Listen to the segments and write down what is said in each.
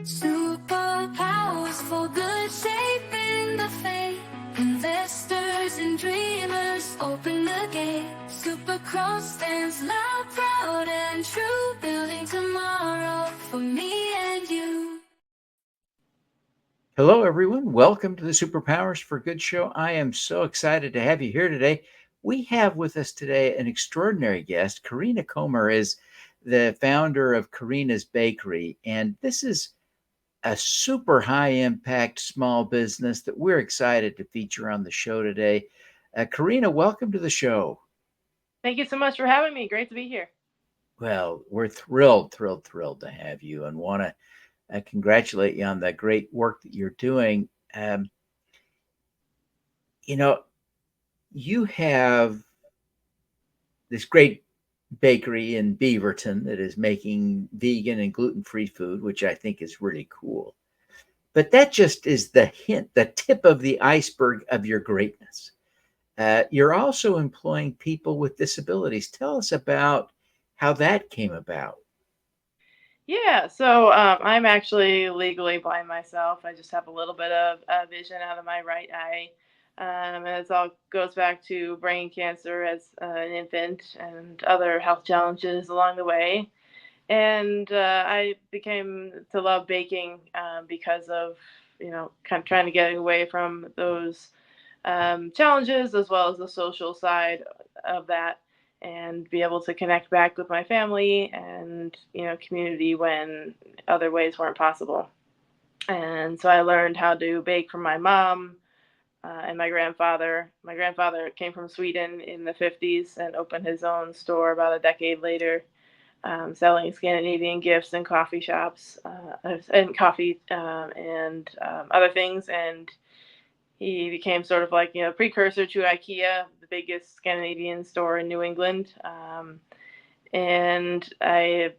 Superpowers for good, shaping the fate. Investors and dreamers open the gate. Supercross stands loud, proud, and true, building tomorrow for me and you. Hello, everyone. Welcome to the Superpowers for Good show. I am so excited to have you here today. We have with us today an extraordinary guest. Carina Comer is the founder of Carina's Bakery, and this is a super high impact small business that we're excited to feature on the show today. Carina, welcome to the show. Thank you so much for having me. Great to be here. Well, we're thrilled to have you and want to congratulate you on the great work that you're doing. Um, you know, you have this great bakery in Beaverton that is making vegan and gluten-free food, which I think is really cool. But that just is the hint, the tip of the iceberg of your greatness. You're also employing people with disabilities. Tell us about how that came about. Yeah, so I'm actually legally blind myself. I just have a little bit of vision out of my right eye. And it all goes back to brain cancer as an infant and other health challenges along the way. And I became to love baking because of, kind of trying to get away from those challenges as well as the social side of that and be able to connect back with my family and community when other ways weren't possible. And so I learned how to bake from my mom and my grandfather. My grandfather came from Sweden in the 50s and opened his own store about a decade later, selling Scandinavian gifts in coffee shops and coffee and other things. And he became sort of like precursor to IKEA, the biggest Scandinavian store in New England. And I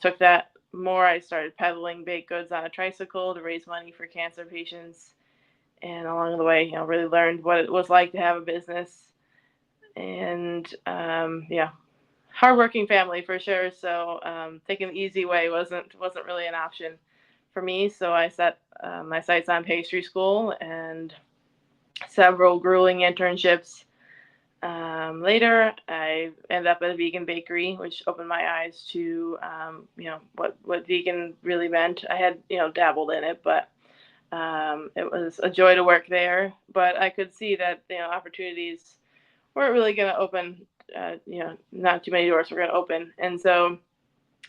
took that more. I started peddling baked goods on a tricycle to raise money for cancer patients, and along the way, really learned what it was like to have a business. And yeah, hardworking family for sure. So taking the easy way wasn't really an option for me. So I set my sights on pastry school and several grueling internships. Later, I ended up at a vegan bakery, which opened my eyes to what vegan really meant. I had dabbled in it, but it was a joy to work there. But I could see that opportunities weren't really going to open. Not too many doors were going to open, and so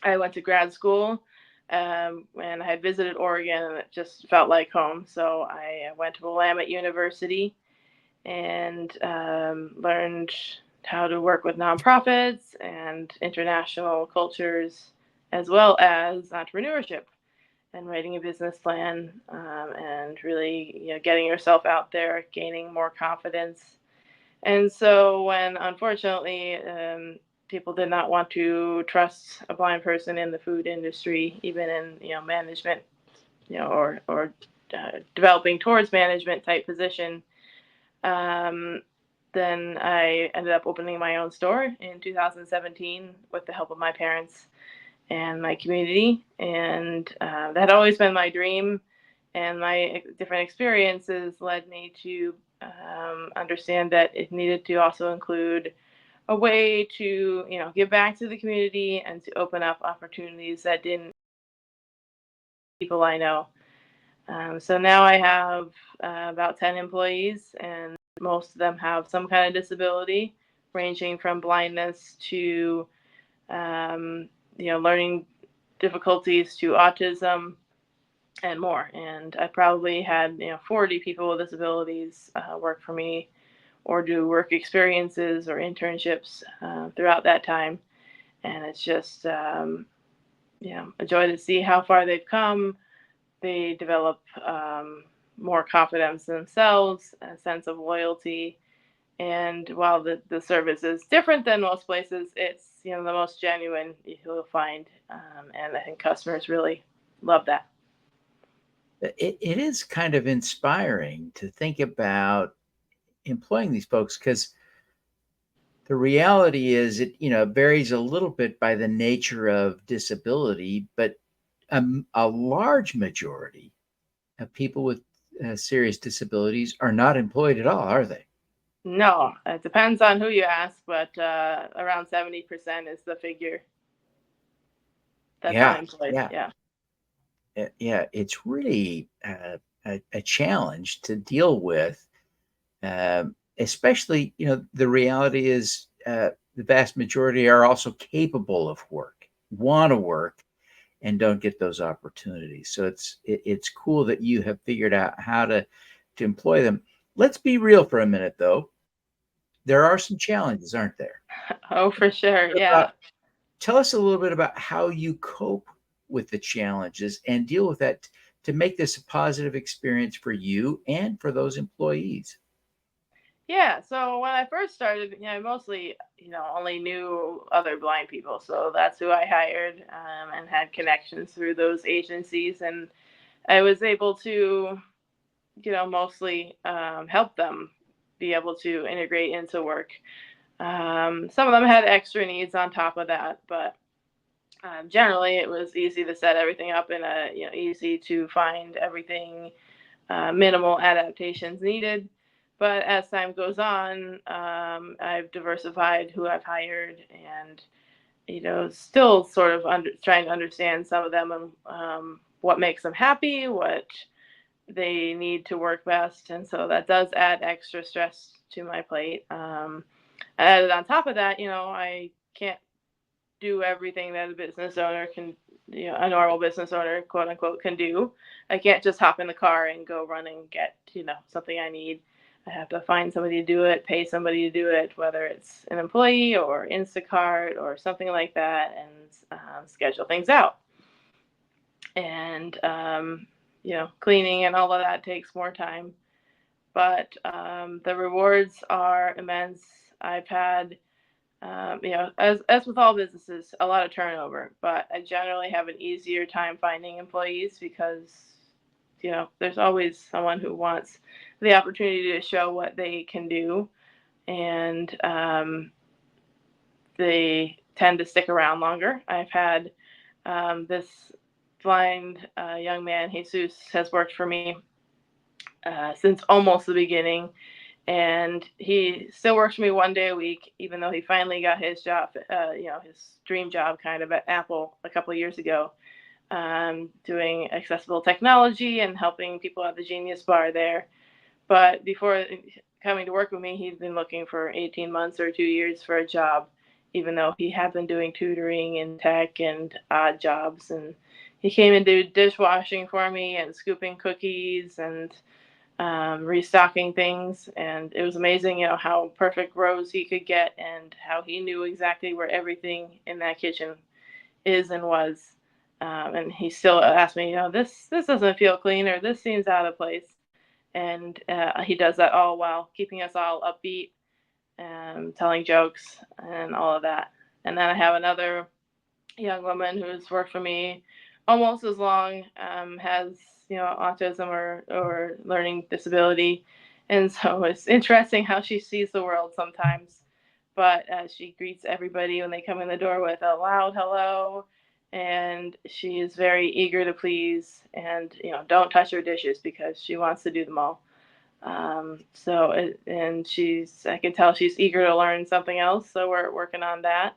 I went to grad school. And I had visited Oregon, and it just felt like home. So I went to Willamette University and learned how to work with nonprofits and international cultures, as well as entrepreneurship and writing a business plan, and really getting yourself out there, gaining more confidence. And so when unfortunately people did not want to trust a blind person in the food industry, even in management, or developing towards management type position, um, then I ended up opening my own store in 2017 with the help of my parents and my community. And that had always been my dream. And my different experiences led me to understand that it needed to also include a way to, give back to the community and to open up opportunities that didn't people I know. So now I have about 10 employees, and most of them have some kind of disability, ranging from blindness to learning difficulties to autism and more. And I probably had 40 people with disabilities work for me or do work experiences or internships throughout that time. And it's just a joy to see how far they've come. They develop more confidence in themselves, a sense of loyalty. And while the service is different than most places, it's the most genuine you'll find, and I think customers really love that. It is kind of inspiring to think about employing these folks because the reality is it varies a little bit by the nature of disability, but a large majority of people with serious disabilities are not employed at all, are they? No, it depends on who you ask, but around 70% is the figure that's Yeah, unemployed. yeah, Yeah. yeah. It's really a challenge to deal with, especially, the reality is the vast majority are also capable of work, want to work, and don't get those opportunities. So it's cool that you have figured out how to employ them. Let's be real for a minute, though. There are some challenges, aren't there? Oh, for sure. About Yeah. Tell us a little bit about how you cope with the challenges and deal with that to make this a positive experience for you and for those employees. Yeah. So when I first started, I mostly, only knew other blind people. So that's who I hired, and had connections through those agencies. And I was able to, mostly help them be able to integrate into work. Some of them had extra needs on top of that, but generally it was easy to set everything up in a, easy to find everything, minimal adaptations needed. But as time goes on, I've diversified who I've hired, and still sort of trying to understand some of them, and what makes them happy, what they need to work best, and so that does add extra stress to my plate. Added on top of that, I can't do everything that a business owner can, a normal business owner, quote unquote, can do. I can't just hop in the car and go run and get, something I need. I have to find somebody to do it, pay somebody to do it, whether it's an employee or Instacart or something like that, and schedule things out. And, cleaning and all of that takes more time. But the rewards are immense. I've had, as with all businesses, a lot of turnover, but I generally have an easier time finding employees because, there's always someone who wants the opportunity to show what they can do, and they tend to stick around longer. I've had, this blind young man, Jesus, has worked for me since almost the beginning, and he still works for me 1 day a week, even though he finally got his job, his dream job, kind of, at Apple a couple of years ago, doing accessible technology and helping people at the Genius Bar there. But before coming to work with me, he'd been looking for 18 months or 2 years for a job, even though he had been doing tutoring and tech and odd jobs. And he came and did dishwashing for me and scooping cookies and restocking things, and it was amazing, how perfect rows he could get, and how he knew exactly where everything in that kitchen is and was. And he still asked me, this doesn't feel clean, or this seems out of place. And he does that all while keeping us all upbeat and telling jokes and all of that. And then I have another young woman who's worked for me almost as long, has, autism or learning disability, and so it's interesting how she sees the world sometimes. But she greets everybody when they come in the door with a loud hello, and she is very eager to please, and don't touch her dishes because she wants to do them all. And I can tell she's eager to learn something else, so we're working on that.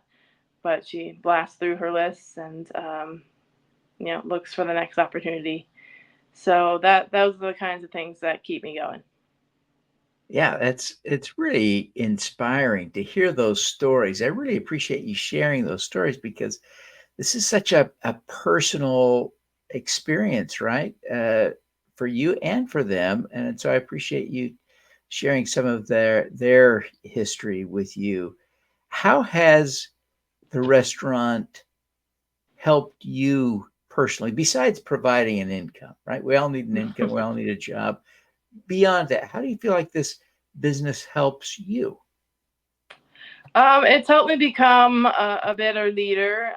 But she blasts through her lists, and looks for the next opportunity. So those are the kinds of things that keep me going. Yeah, it's really inspiring to hear those stories. I really appreciate you sharing those stories because this is such a personal experience, right? For you and for them. And so I appreciate you sharing some of their history with you. How has the restaurant helped you personally, besides providing an income, right? We all need an income, we all need a job. Beyond that, how do you feel like this business helps you? It's helped me become a better leader.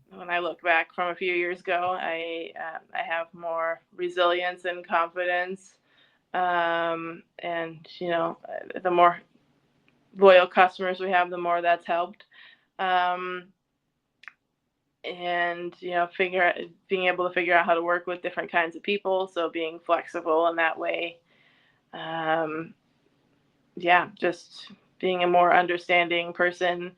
When I look back from a few years ago, I have more resilience and confidence. And the more loyal customers we have, the more that's helped. Um, and being able to figure out how to work with different kinds of people. So being flexible in that way. Just being a more understanding person.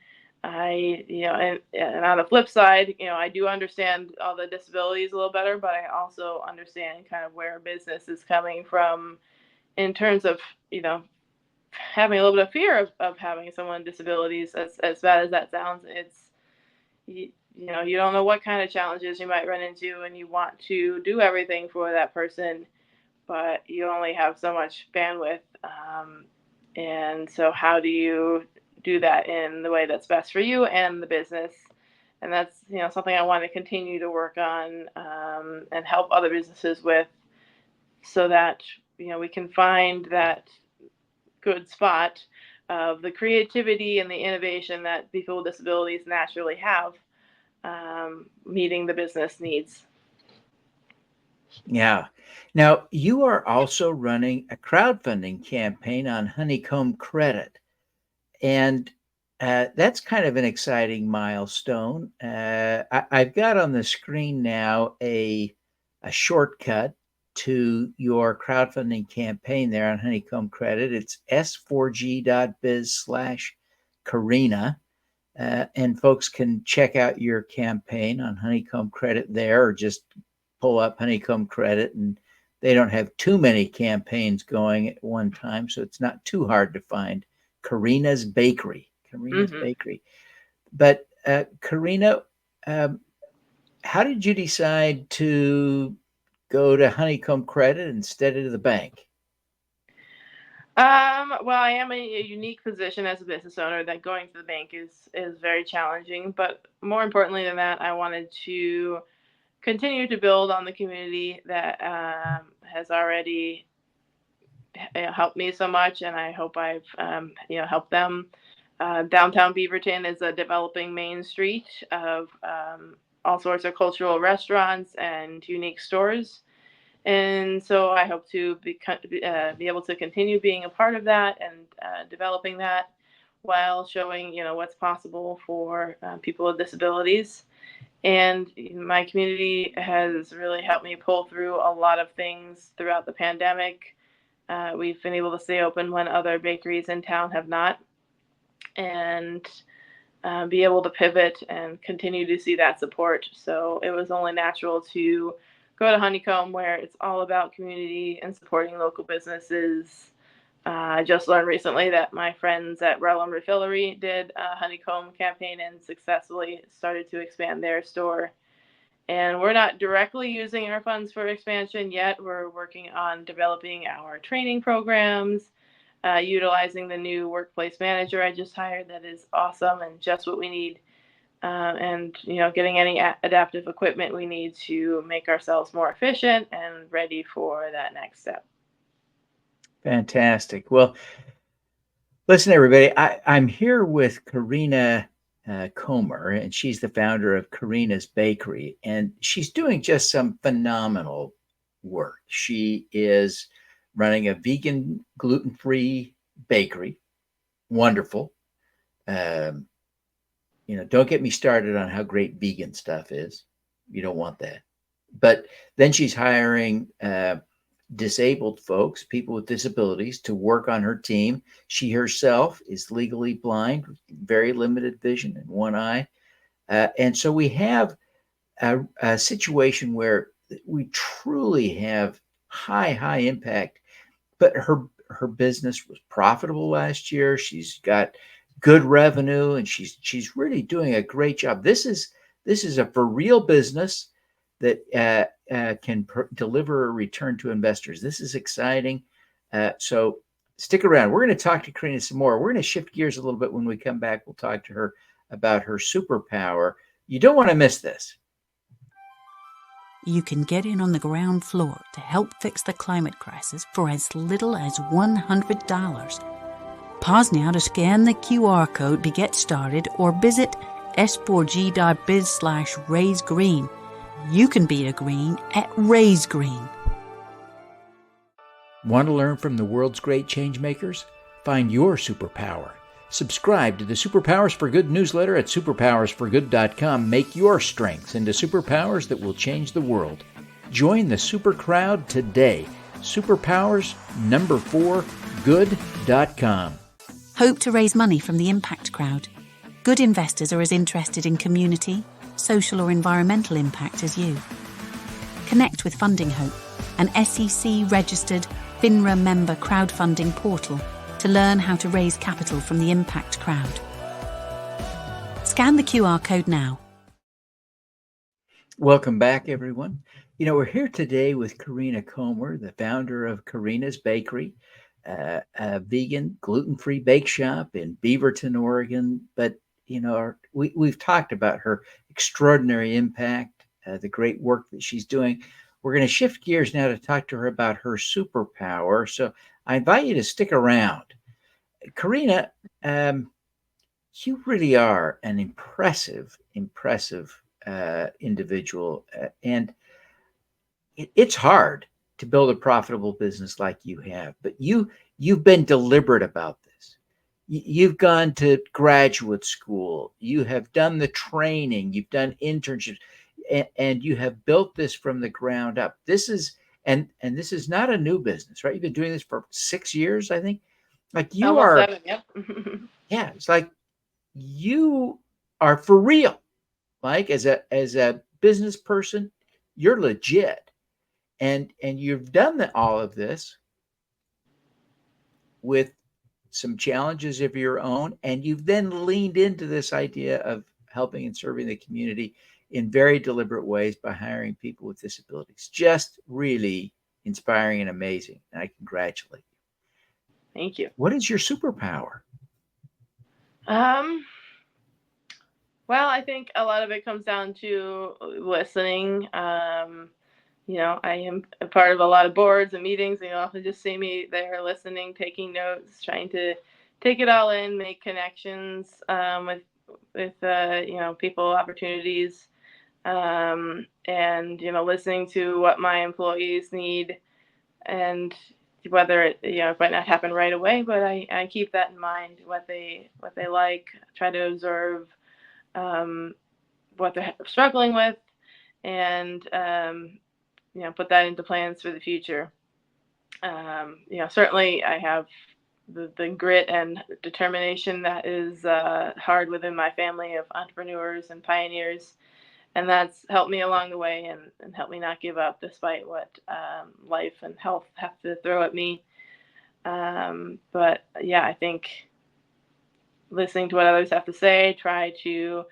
And on the flip side, I do understand all the disabilities a little better, but I also understand kind of where business is coming from in terms of, having a little bit of fear of having someone with disabilities. As bad as that sounds, you don't know what kind of challenges you might run into, and you want to do everything for that person, but you only have so much bandwidth. And so how do you do that in the way that's best for you and the business? And that's, something I want to continue to work on, and help other businesses with, so that, we can find that good spot of the creativity and the innovation that people with disabilities naturally have, meeting the business needs. Yeah. Now, you are also running a crowdfunding campaign on Honeycomb Credit, and that's kind of an exciting milestone. I've got on the screen now a shortcut to your crowdfunding campaign there on Honeycomb Credit. It's s4g.biz/Carina. And folks can check out your campaign on Honeycomb Credit there, or just pull up Honeycomb Credit, and they don't have too many campaigns going at one time, so it's not too hard to find. Carina's Bakery. But Carina, how did you decide to go to Honeycomb Credit instead of the bank? Well, I am in a unique position as a business owner that going to the bank is very challenging. But more importantly than that, I wanted to continue to build on the community that has already helped me so much, and I hope I've helped them. Downtown Beaverton is a developing main street of all sorts of cultural restaurants and unique stores. And so I hope to be able to continue being a part of that and developing that, while showing what's possible for people with disabilities. And my community has really helped me pull through a lot of things throughout the pandemic. We've been able to stay open when other bakeries in town have not, and be able to pivot and continue to see that support. So it was only natural to go to Honeycomb, where it's all about community and supporting local businesses. I just learned recently that my friends at Relum Refillery did a Honeycomb campaign and successfully started to expand their store. And we're not directly using our funds for expansion yet. We're working on developing our training programs, utilizing the new workplace manager I just hired that is awesome and just what we need. And getting any adaptive equipment we need to make ourselves more efficient and ready for that next step. Fantastic. Well, listen, everybody, I'm here with Carina Comer, and she's the founder of Carina's Bakery, and she's doing just some phenomenal work. She is running a vegan, gluten-free bakery. Wonderful. Don't get me started on how great vegan stuff is. You don't want that. But then she's hiring disabled folks, people with disabilities, to work on her team. She herself is legally blind, very limited vision in one eye. And so we have a situation where we truly have high impact. But her business was profitable last year. She's got good revenue, and she's really doing a great job. This is a for real business that can deliver a return to investors. This is exciting. So stick around. We're going to talk to Carina some more. We're going to shift gears a little bit. When we come back, we'll talk to her about her superpower. You don't want to miss this. You can get in on the ground floor to help fix the climate crisis for as little as $100. Pause now to scan the QR code to get started, or visit s4g.biz/raisegreen. You can be a green at Raise Green. Want to learn from the world's great change makers? Find your superpower. Subscribe to the Superpowers for Good newsletter at superpowersforgood.com. Make your strengths into superpowers that will change the world. Join the super crowd today. Superpowers4good.com. Hope to raise money from the impact crowd. Good investors are as interested in community, social or environmental impact as you. Connect with Funding Hope, an SEC-registered FINRA member crowdfunding portal to learn how to raise capital from the impact crowd. Scan the QR code now. Welcome back, everyone. We're here today with Carina Comer, the founder of Carina's Bakery, a vegan, gluten-free bake shop in Beaverton, Oregon. But, we've talked about her extraordinary impact, the great work that she's doing. We're going to shift gears now to talk to her about her superpower. So I invite you to stick around. Carina, you really are an impressive individual. And it's hard to build a profitable business like you have, but you've been deliberate about this. You've gone to graduate school, you have done the training, you've done internships, and you have built this from the ground up. This is this is not a new business, right? You've been doing this for 6 years, I think. Like you Almost are, 7, yep. yeah. It's like you are for real. Like as a business person, you're legit, and you've done all of this with some challenges of your own, and you've then leaned into this idea of helping and serving the community in very deliberate ways by hiring people with disabilities. Just really inspiring and amazing, and I congratulate you. Thank you. What is your superpower? Well, I think a lot of it comes down to listening. I am a part of a lot of boards and meetings, and you often just see me there listening, taking notes, trying to take it all in, make connections with people, opportunities, and listening to what my employees need, and whether it might not happen right away, but I keep that in mind, what they like, try to observe what they're struggling with, and put that into plans for the future. Certainly I have the grit and determination that is hard within my family of entrepreneurs and pioneers, and that's helped me along the way and helped me not give up despite what life and health have to throw at me. But yeah, I think listening to what others have to say, try to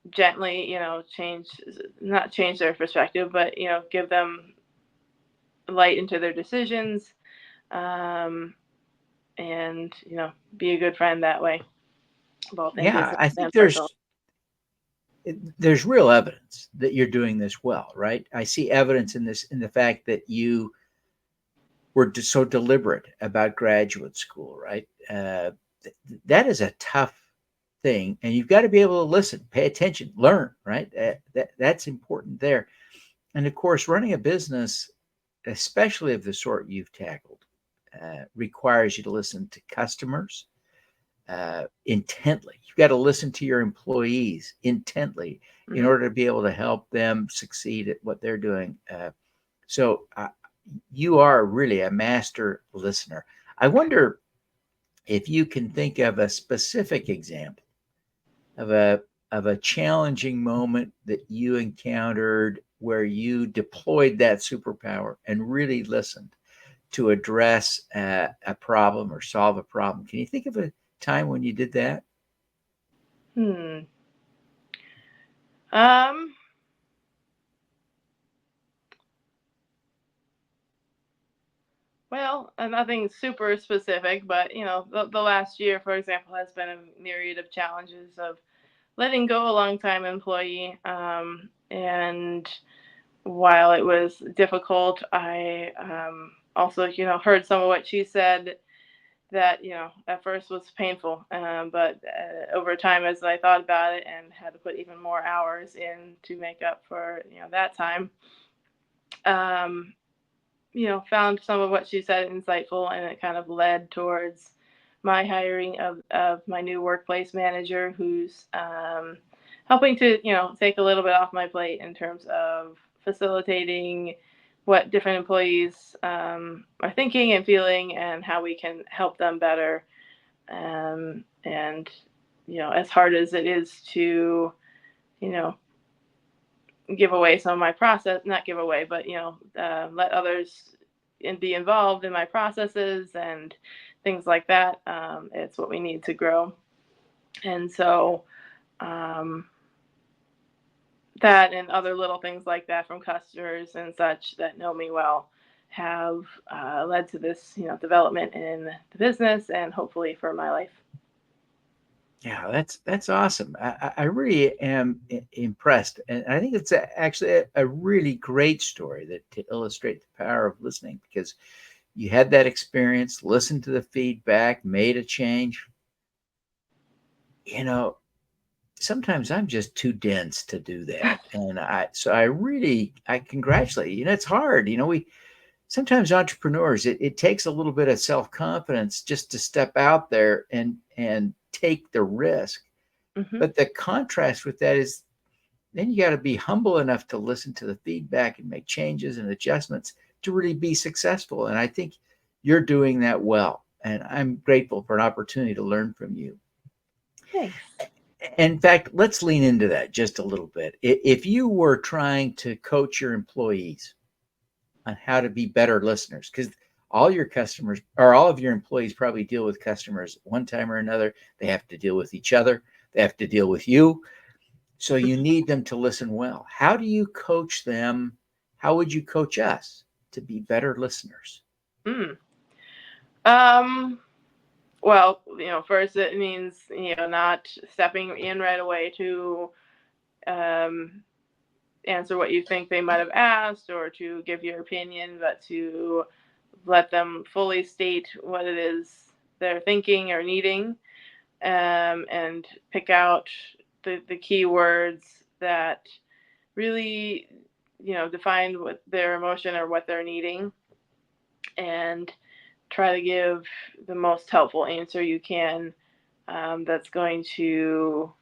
gently, not change their perspective, but, give them light into their decisions, and, be a good friend that way, both in Yeah, business I think and personal. there's real evidence that you're doing this well, right? I see evidence in the fact that you were so deliberate about graduate school, right? That is a tough thing, and you've got to be able to listen, pay attention, learn, right? That's important there. And of course, running a business, especially of the sort you've tackled, requires you to listen to customers intently. You've got to listen to your employees intently in order to be able to help them succeed at what they're doing. So you are really a master listener. I wonder if you can think of a specific example of a challenging moment that you encountered where you deployed that superpower and really listened to address a problem or solve a problem. Can you think of a time when you did that? Well, nothing super specific, but the last year, for example, has been a myriad of challenges of letting go a long-time employee, and while it was difficult, I also heard some of what she said that at first was painful, but over time, as I thought about it and had to put even more hours in to make up for that time, found some of what she said insightful, and it kind of led towards my hiring of my new workplace manager, who's helping to, take a little bit off my plate in terms of facilitating what different employees are thinking and feeling and how we can help them better. And, as hard as it is to, give away some of my process, not give away, but, let others be involved in my processes and things like that. It's what we need to grow. And so, that and other little things like that from customers and such that know me well have led to this, development in the business and hopefully for my life. Yeah, that's awesome. I really am impressed, and I think it's actually a really great story that to illustrate the power of listening, because you had that experience, listened to the feedback, made a change. You know, sometimes I'm just too dense to do that, and I congratulate you. It's hard. We sometimes entrepreneurs, it takes a little bit of self-confidence just to step out there and take the risk. Mm-hmm. But the contrast with that is then you got to be humble enough to listen to the feedback and make changes and adjustments to really be successful. And I think you're doing that well. And I'm grateful for an opportunity to learn from you. Thanks. In fact, let's lean into that just a little bit. If you were trying to coach your employees on how to be better listeners, because all your customers or all of your employees probably deal with customers one time or another. They have to deal with each other. They have to deal with you. So you need them to listen well. How do you coach them? How would you coach us to be better listeners? Well, first it means, not stepping in right away to answer what you think they might have asked or to give your opinion, but to let them fully state what it is they're thinking or needing, and pick out the key words that really, define what their emotion or what they're needing, and try to give the most helpful answer you can, that's going to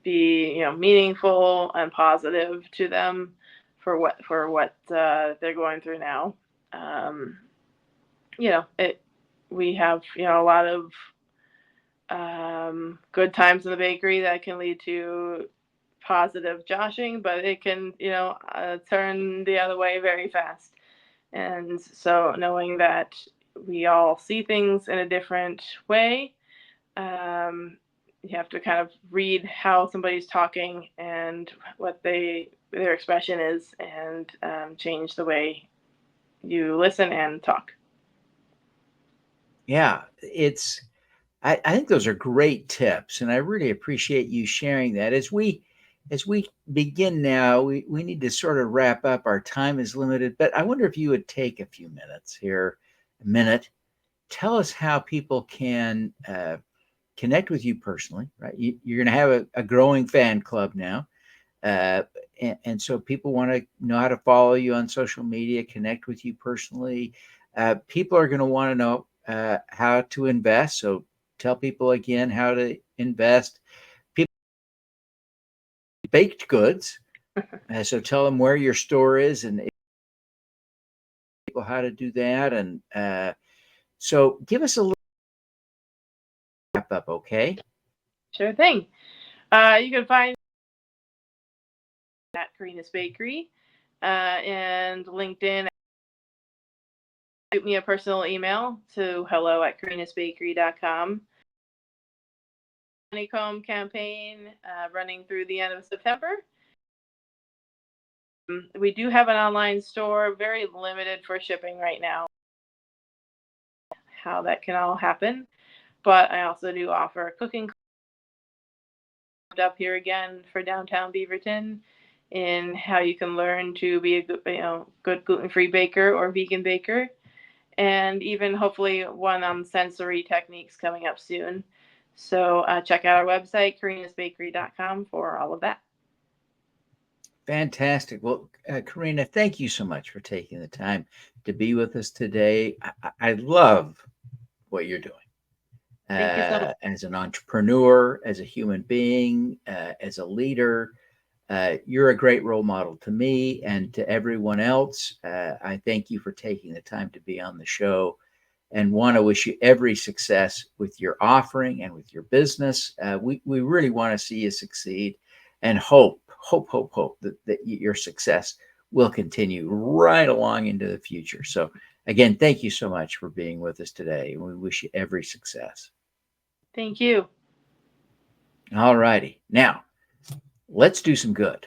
be, meaningful and positive to them for what they're going through now. Um, we have, a lot of good times in the bakery that can lead to positive joshing, but it can, turn the other way very fast. And so knowing that we all see things in a different way, you have to kind of read how somebody's talking and what their expression is, and change the way you listen and talk. Yeah, I think those are great tips, and I really appreciate you sharing that. As we begin now, we need to sort of wrap up. Our time is limited, but I wonder if you would take a few minutes here, a minute, tell us how people can connect with you personally, right? You're going to have a growing fan club now. And so people want to know how to follow you on social media, connect with you personally. People are going to want to know how to invest. So tell people again how to invest. People baked goods. So tell them where your store is and people how to do that. And so give us a little wrap up, okay? Sure thing. You can find at Carina's Bakery, and LinkedIn. Shoot me a personal email to hello@carinasbakery.com. Honeycomb campaign running through the end of September. We do have an online store, very limited for shipping right now. How that can all happen, but I also do offer cooking up here again for downtown Beaverton, in how you can learn to be a good gluten-free baker or vegan baker, and even hopefully one on sensory techniques coming up soon. So check out our website, carinasbakery.com, for all of that. Fantastic. Well, Carina, thank you so much for taking the time to be with us today. I love what you're doing. Thank you so much. as an entrepreneur, as a human being, as a leader. You're a great role model to me and to everyone else. I thank you for taking the time to be on the show, and want to wish you every success with your offering and with your business. We really want to see you succeed, and hope that your success will continue right along into the future. So again, thank you so much for being with us today. We wish you every success. Thank you. All righty. Now, let's do some good.